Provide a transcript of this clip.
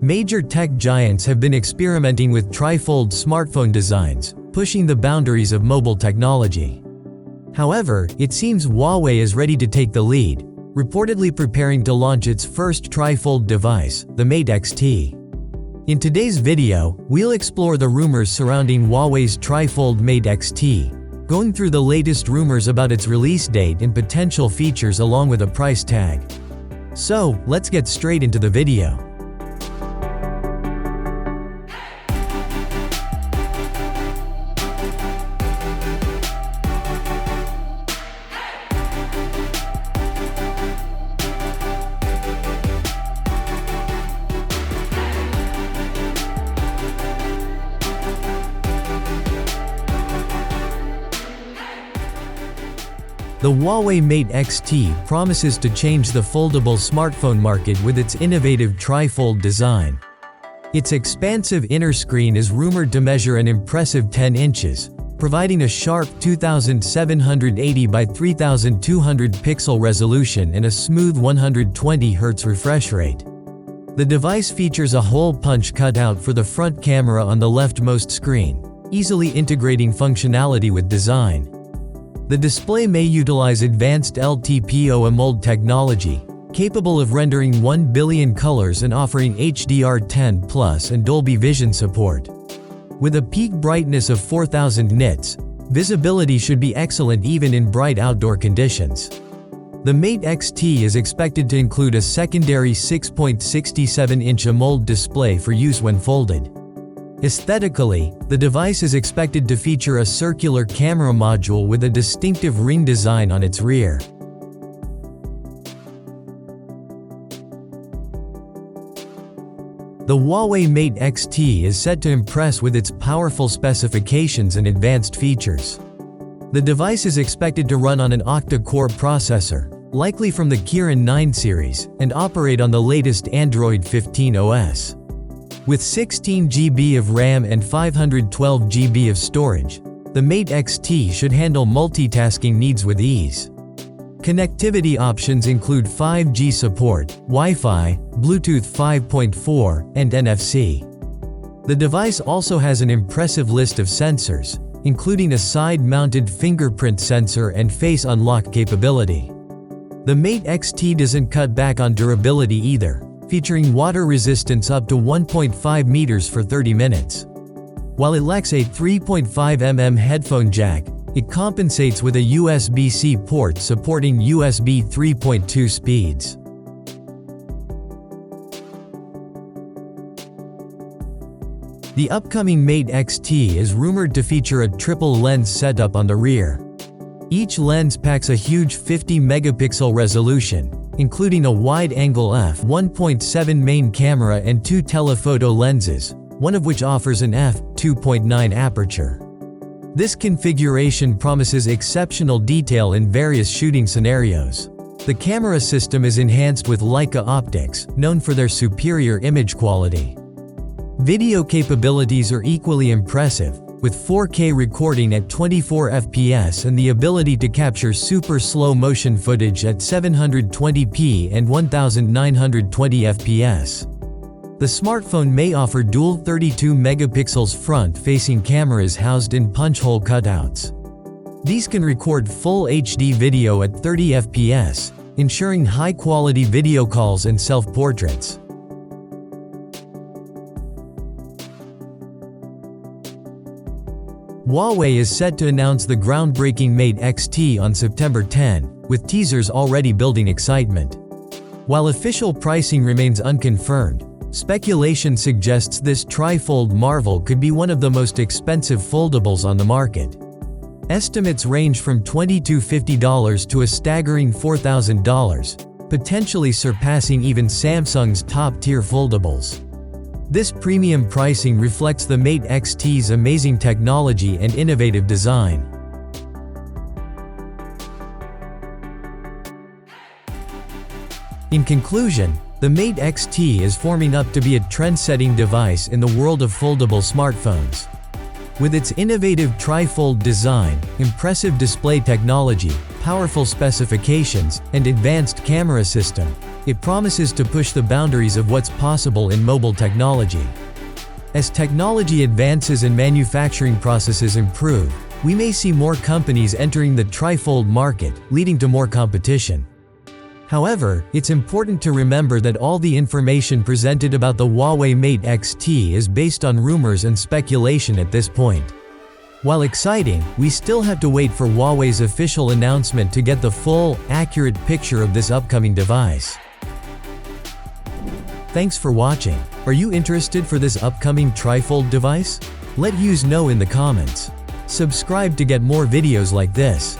Major tech giants have been experimenting with tri-fold smartphone designs, pushing the boundaries of mobile technology. However, it seems Huawei is ready to take the lead, reportedly preparing to launch its first tri-fold device, the Mate X-T. In today's video, we'll explore the rumors surrounding Huawei's tri-fold Mate X-T, going through the latest rumors about its release date and potential features along with a price tag. So, let's get straight into the video. The Huawei Mate X-T promises to change the foldable smartphone market with its innovative tri-fold design. Its expansive inner screen is rumored to measure an impressive 10 inches, providing a sharp 2780 by 3200 pixel resolution and a smooth 120 Hz refresh rate. The device features a hole punch cutout for the front camera on the leftmost screen, easily integrating functionality with design. The display may utilize advanced LTPO AMOLED technology, capable of rendering 1 billion colors and offering HDR10+ and Dolby Vision support. With a peak brightness of 4000 nits, visibility should be excellent even in bright outdoor conditions. The Mate X-T is expected to include a secondary 6.67-inch AMOLED display for use when folded. Aesthetically, the device is expected to feature a circular camera module with a distinctive ring design on its rear. The Huawei Mate X-T is set to impress with its powerful specifications and advanced features. The device is expected to run on an octa-core processor, likely from the Kirin 9 series, and operate on the latest Android 15 OS. With 16 GB of RAM and 512 GB of storage, the Mate X-T should handle multitasking needs with ease. Connectivity options include 5G support, Wi-Fi, Bluetooth 5.4, and NFC. The device also has an impressive list of sensors, including a side-mounted fingerprint sensor and face unlock capability. The Mate X-T doesn't cut back on durability either, featuring water resistance up to 1.5 meters for 30 minutes. While it lacks a 3.5mm headphone jack, it compensates with a USB-C port supporting USB 3.2 speeds. The upcoming Mate X-T is rumored to feature a triple lens setup on the rear. Each lens packs a huge 50-megapixel resolution, including a wide-angle f1.7 main camera and 2 telephoto lenses, one of which offers an f2.9 aperture. This configuration promises exceptional detail in various shooting scenarios. The camera system is enhanced with Leica optics, known for their superior image quality. Video capabilities are equally impressive, with 4K recording at 24 FPS and the ability to capture super slow motion footage at 720p and 1920 FPS. The smartphone may offer dual 32 megapixels front-facing cameras housed in punch-hole cutouts. These can record full HD video at 30 FPS, ensuring high-quality video calls and self-portraits. Huawei is set to announce the groundbreaking Mate X-T on September 10, with teasers already building excitement. While official pricing remains unconfirmed, speculation suggests this tri-fold marvel could be one of the most expensive foldables on the market. Estimates range from $2,250 to a staggering $4,000, potentially surpassing even Samsung's top-tier foldables. This premium pricing reflects the Mate X-T's amazing technology and innovative design. In conclusion, the Mate X-T is forming up to be a trend-setting device in the world of foldable smartphones. With its innovative tri-fold design, impressive display technology, powerful specifications, and advanced camera system, It promises to push the boundaries of what's possible in mobile technology. As technology advances and manufacturing processes improve, we may see more companies entering the tri-fold market, leading to more competition. However, it's important to remember that all the information presented about the Huawei Mate X-T is based on rumors and speculation at this point. While exciting, we still have to wait for Huawei's official announcement to get the full, accurate picture of this upcoming device. Thanks for watching. Are you interested for this upcoming tri-fold device? Let us know in the comments. Subscribe to get more videos like this.